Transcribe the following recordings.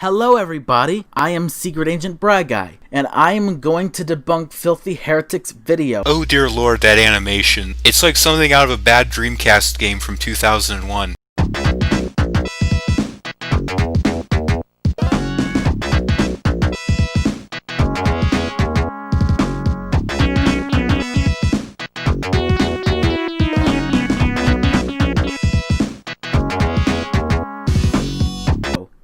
Hello everybody, I am Secret Agent Bryan, and I am going to debunk Filthy Heretic's video. Oh dear lord, that animation. It's like something out of a bad Dreamcast game from 2001.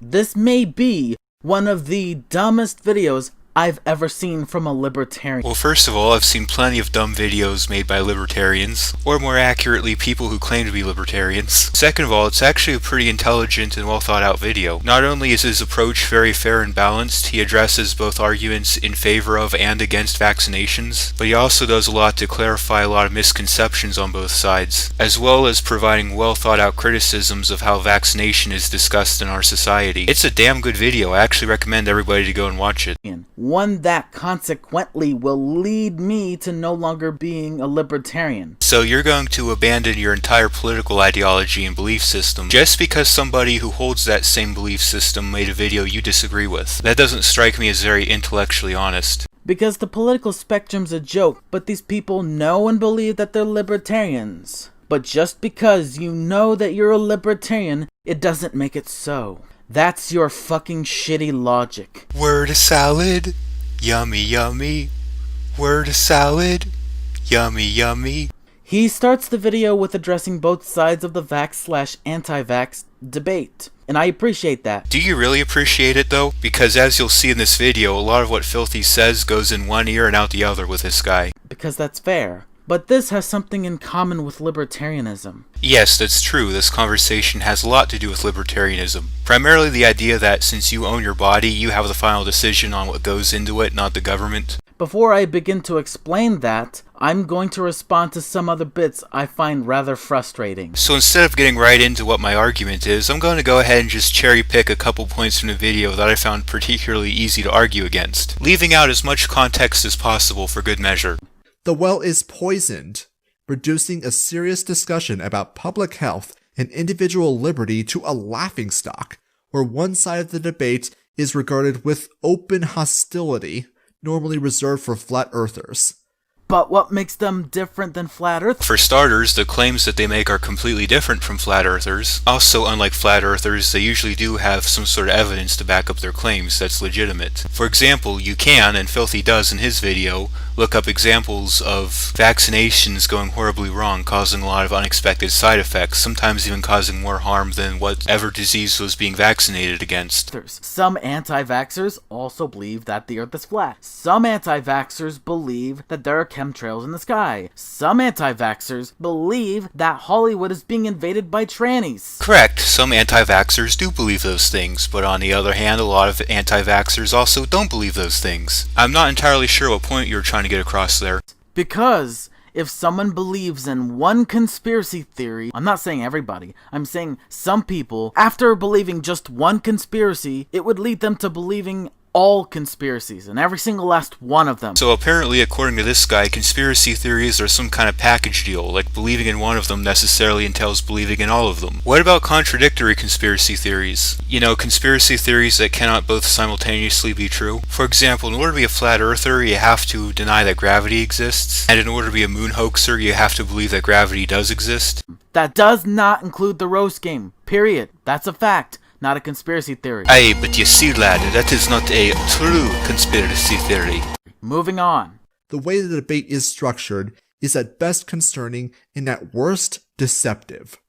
This may be one of the dumbest videos I've ever seen from a libertarian. Well, first of all, I've seen plenty of dumb videos made by libertarians, or more accurately, people who claim to be libertarians. Second of all, it's actually a pretty intelligent and well thought out video. Not only is his approach very fair and balanced, he addresses both arguments in favor of and against vaccinations, but he also does a lot to clarify a lot of misconceptions on both sides, as well as providing well thought out criticisms of how vaccination is discussed in our society. It's a damn good video. I actually recommend everybody to go and watch it. One that consequently will lead me to no longer being a libertarian. So you're going to abandon your entire political ideology and belief system just because somebody who holds that same belief system made a video you disagree with. That doesn't strike me as very intellectually honest. Because the political spectrum's a joke, but these people know and believe that they're libertarians. But just because you know that you're a libertarian, it doesn't make it so. That's your fucking shitty logic. Word salad, yummy yummy. Word salad, yummy yummy. He starts the video with addressing both sides of the vax/anti-vax debate, and I appreciate that. Do you really appreciate it though? Because as you'll see in this video, a lot of what Filthy says goes in one ear and out the other with this guy. Because that's fair. But this has something in common with libertarianism. Yes, that's true. This conversation has a lot to do with libertarianism. Primarily the idea that since you own your body, you have the final decision on what goes into it, not the government. Before I begin to explain that, I'm going to respond to some other bits I find rather frustrating. So instead of getting right into what my argument is, I'm going to go ahead and just cherry pick a couple points from the video that I found particularly easy to argue against, leaving out as much context as possible for good measure. The well is poisoned, reducing a serious discussion about public health and individual liberty to a laughingstock, where one side of the debate is regarded with open hostility, normally reserved for flat earthers. But what makes them different than flat earth? For starters, the claims that they make are completely different from flat earthers. Also, unlike flat earthers, they usually do have some sort of evidence to back up their claims that's legitimate. For example, you can, and Filthy does in his video, look up examples of vaccinations going horribly wrong, causing a lot of unexpected side effects, sometimes even causing more harm than whatever disease was being vaccinated against. Some anti-vaxxers also believe that the earth is flat. Some anti-vaxxers believe that there are chemtrails in the sky. Some anti-vaxxers believe that Hollywood is being invaded by trannies. Correct, some anti-vaxxers do believe those things, but on the other hand, a lot of anti-vaxxers also don't believe those things. I'm not entirely sure what point you're trying to get across there. Because if someone believes in one conspiracy theory, I'm not saying everybody, I'm saying some people, after believing just one conspiracy, it would lead them to believing all conspiracies, and every single last one of them. So apparently, according to this guy, conspiracy theories are some kind of package deal, like believing in one of them necessarily entails believing in all of them. What about contradictory conspiracy theories? You know, conspiracy theories that cannot both simultaneously be true? For example, in order to be a flat earther, you have to deny that gravity exists, and in order to be a moon hoaxer, you have to believe that gravity does exist. That does not include the roast game, period. That's a fact. Not a conspiracy theory. Aye, but you see, lad, that is not a true conspiracy theory. Moving on. The way the debate is structured is at best concerning and at worst deceptive.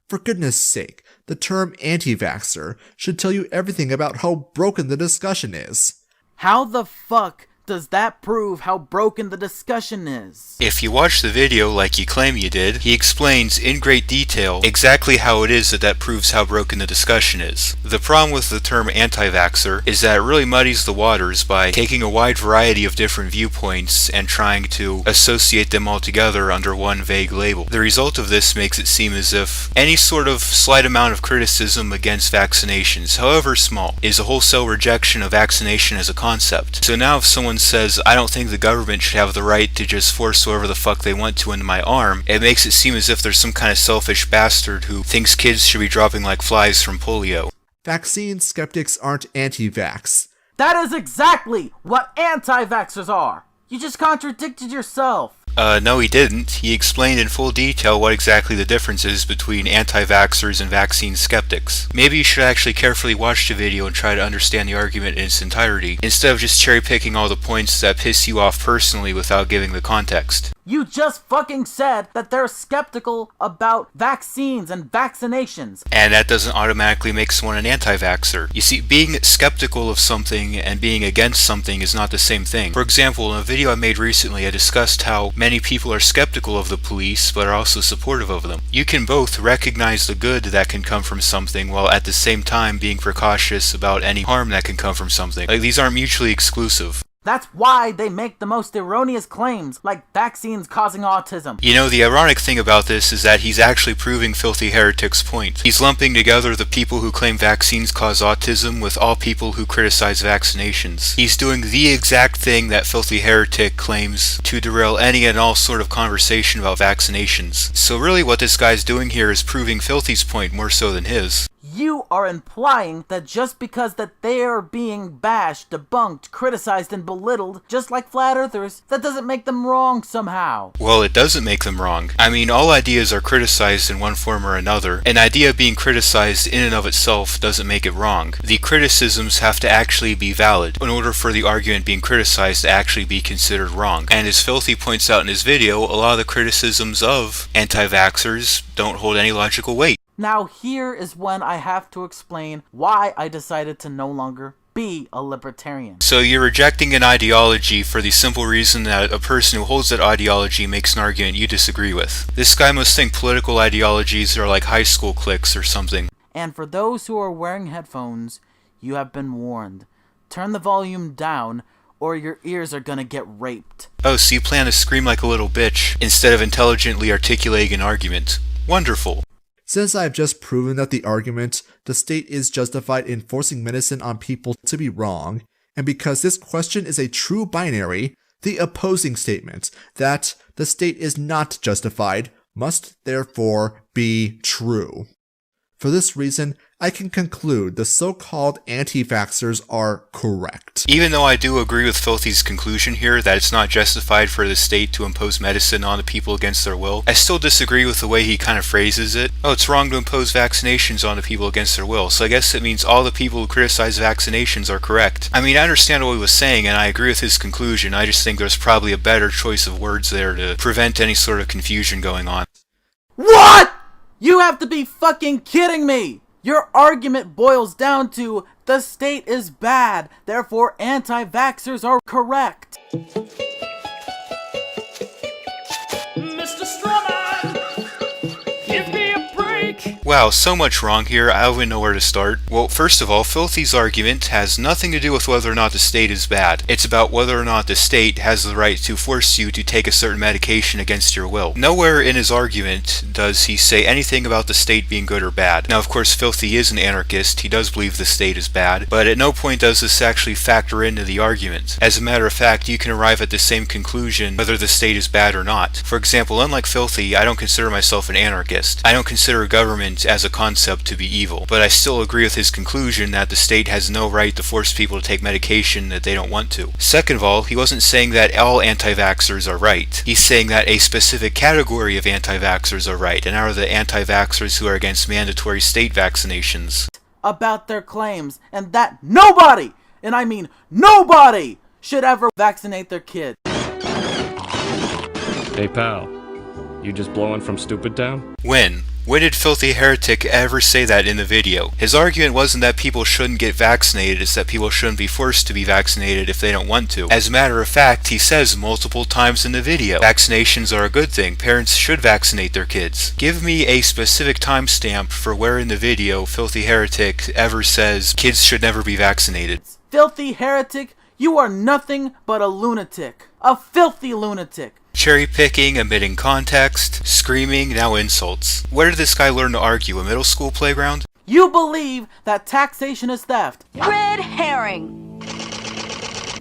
For goodness sake, the term anti-vaxxer should tell you everything about how broken the discussion is. How the fuck does that prove how broken the discussion is? If you watch the video like you claim you did, he explains in great detail exactly how it is that proves how broken the discussion is. The problem with the term anti-vaxxer is that it really muddies the waters by taking a wide variety of different viewpoints and trying to associate them all together under one vague label. The result of this makes it seem as if any sort of slight amount of criticism against vaccinations, however small, is a wholesale rejection of vaccination as a concept. So now if someone says, I don't think the government should have the right to just force whoever the fuck they want to into my arm, it makes it seem as if there's some kind of selfish bastard who thinks kids should be dropping like flies from polio. vaccine skeptics aren't anti-vax. That is exactly what anti-vaxxers are! You just contradicted yourself! No he didn't. He explained in full detail what exactly the difference is between anti-vaxxers and vaccine skeptics. Maybe you should actually carefully watch the video and try to understand the argument in its entirety, instead of just cherry-picking all the points that piss you off personally without giving the context. You just fucking said that they're skeptical about vaccines and vaccinations. And that doesn't automatically make someone an anti-vaxxer. You see, being skeptical of something and being against something is not the same thing. For example, in a video I made recently, I discussed how many people are skeptical of the police, but are also supportive of them. You can both recognize the good that can come from something, while at the same time being precautious about any harm that can come from something. Like, these aren't mutually exclusive. That's why they make the most erroneous claims, like vaccines causing autism. You know, the ironic thing about this is that he's actually proving Filthy Heretic's point. He's lumping together the people who claim vaccines cause autism with all people who criticize vaccinations. He's doing the exact thing that Filthy Heretic claims to derail any and all sort of conversation about vaccinations. So really what this guy's doing here is proving Filthy's point more so than his. You are implying that just because that they are being bashed, debunked, criticized, and belittled, just like flat earthers, that doesn't make them wrong somehow. Well, it doesn't make them wrong. I mean, all ideas are criticized in one form or another. An idea being criticized in and of itself doesn't make it wrong. The criticisms have to actually be valid in order for the argument being criticized to actually be considered wrong. And as Filthy points out in his video, a lot of the criticisms of anti-vaxxers don't hold any logical weight. Now here is when I have to explain why I decided to no longer be a libertarian. So you're rejecting an ideology for the simple reason that a person who holds that ideology makes an argument you disagree with. This guy must think political ideologies are like high school cliques or something. And for those who are wearing headphones, you have been warned. Turn the volume down, or your ears are gonna get raped. Oh, so you plan to scream like a little bitch instead of intelligently articulating an argument. Wonderful. Since I have just proven that the argument, the state is justified in forcing medicine on people to be wrong, and because this question is a true binary, the opposing statement, that the state is not justified, must therefore be true. For this reason, I can conclude the so-called anti-vaxxers are correct. Even though I do agree with Filthy's conclusion here that it's not justified for the state to impose medicine on the people against their will, I still disagree with the way he kind of phrases it. Oh, it's wrong to impose vaccinations on the people against their will, so I guess it means all the people who criticize vaccinations are correct. I mean, I understand what he was saying, and I agree with his conclusion. I just think there's probably a better choice of words there to prevent any sort of confusion going on. What?! You have to be fucking kidding me! Your argument boils down to the state is bad, therefore anti-vaxxers are correct. Mr. Strawman, give me a break. Wow, so much wrong here, I don't even know where to start. Well, first of all, Filthy's argument has nothing to do with whether or not the state is bad. It's about whether or not the state has the right to force you to take a certain medication against your will. Nowhere in his argument does he say anything about the state being good or bad. Now, of course, Filthy is an anarchist, he does believe the state is bad, but at no point does this actually factor into the argument. As a matter of fact, you can arrive at the same conclusion whether the state is bad or not. For example, unlike Filthy, I don't consider myself an anarchist. I don't consider government as a concept to be evil, but I still agree with his conclusion that the state has no right to force people to take medication that they don't want to. Second of all, he wasn't saying that all anti-vaxxers are right. He's saying that a specific category of anti-vaxxers are right, and are the anti-vaxxers who are against mandatory state vaccinations. About their claims, and that nobody, and I mean nobody, should ever vaccinate their kid. Hey pal, you just blowing from Stupid Town? When? When did Filthy Heretic ever say that in the video? His argument wasn't that people shouldn't get vaccinated, it's that people shouldn't be forced to be vaccinated if they don't want to. As a matter of fact, he says multiple times in the video, vaccinations are a good thing, parents should vaccinate their kids. Give me a specific timestamp for where in the video Filthy Heretic ever says kids should never be vaccinated. Filthy Heretic, you are nothing but a lunatic. A filthy lunatic. Cherry picking, omitting context, screaming, now insults. Where did this guy learn to argue? A middle school playground? You believe that taxation is theft. Red herring.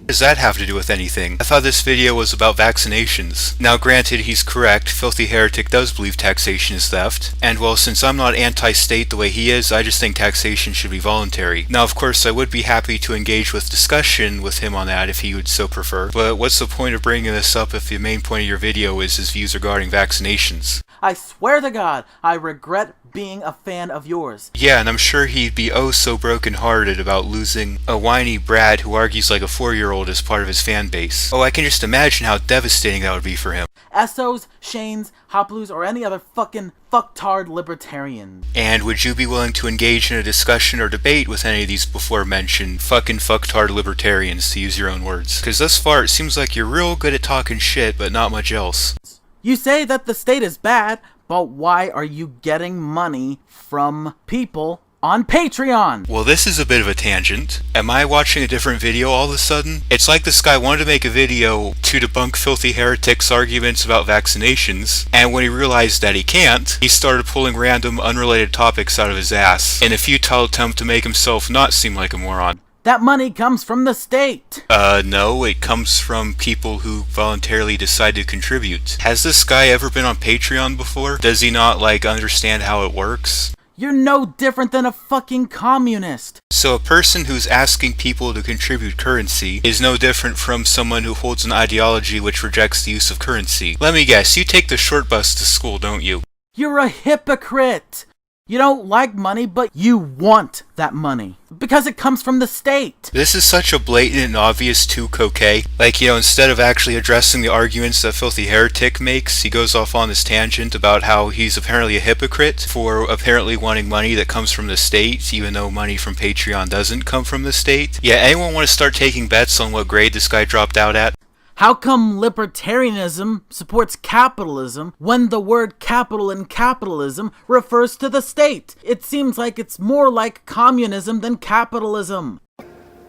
does that have to do with anything? I thought this video was about vaccinations. Now granted, he's correct, Filthy Heretic does believe taxation is theft, and well, since I'm not anti-state the way he is, I just think taxation should be voluntary. Now of course I would be happy to engage with discussion with him on that if he would so prefer, but what's the point of bringing this up if the main point of your video is his views regarding vaccinations? I swear to God, I regret being a fan of yours. Yeah, and I'm sure he'd be oh so broken-hearted about losing a whiny brat who argues like a 4-year-old as part of his fan base. Oh, I can just imagine how devastating that would be for him. Essos, Shanes, Hoploos, or any other fucking fucktard libertarian. And would you be willing to engage in a discussion or debate with any of these before mentioned fucking fucktard libertarians, to use your own words? Because thus far it seems like you're real good at talking shit, but not much else. You say that the state is bad, but why are you getting money from people on Patreon? Well, this is a bit of a tangent. Am I watching a different video all of a sudden? It's like this guy wanted to make a video to debunk Filthy Heretic's arguments about vaccinations, and when he realized that he can't, he started pulling random unrelated topics out of his ass in a futile attempt to make himself not seem like a moron. That money comes from the state. No, it comes from people who voluntarily decide to contribute. Has this guy ever been on Patreon before? Does he not, understand how it works? You're no different than a fucking communist. So a person who's asking people to contribute currency is no different from someone who holds an ideology which rejects the use of currency. Let me guess, you take the short bus to school, don't you? You're a hypocrite. You don't like money, but you want that money. Because it comes from the state. This is such a blatant and obvious two-coquet. Instead of actually addressing the arguments that Filthy Heretic makes, he goes off on this tangent about how he's apparently a hypocrite for apparently wanting money that comes from the state, even though money from Patreon doesn't come from the state. Yeah, anyone want to start taking bets on what grade this guy dropped out at? How come libertarianism supports capitalism when the word capital in capitalism refers to the state? It seems like it's more like communism than capitalism.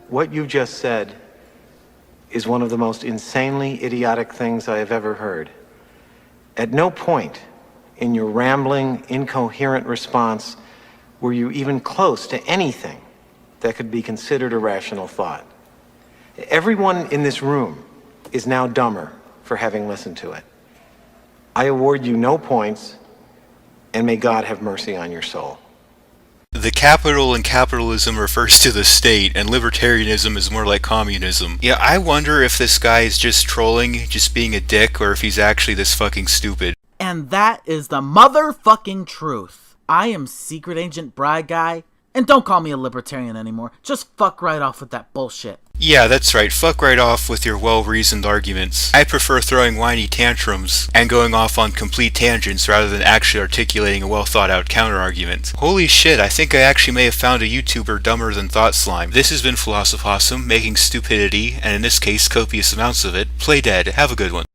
What you just said is one of the most insanely idiotic things I have ever heard. At no point in your rambling, incoherent response were you even close to anything that could be considered a rational thought. Everyone in this room is now dumber for having listened to it. I award you no points, and may God have mercy on your soul. The capital in capitalism refers to the state, and libertarianism is more like communism. Yeah, I wonder if this guy is just trolling, just being a dick, or if he's actually this fucking stupid. And that is the motherfucking truth. I am Secret Agent Bryan Guy, and don't call me a libertarian anymore. Just fuck right off with that bullshit. Yeah, that's right, fuck right off with your well-reasoned arguments. I prefer throwing whiny tantrums and going off on complete tangents rather than actually articulating a well-thought-out counter-argument. Holy shit, I think I actually may have found a YouTuber dumber than Thought Slime. This has been Philosophossum, making stupidity, and in this case copious amounts of it, play dead. Have a good one.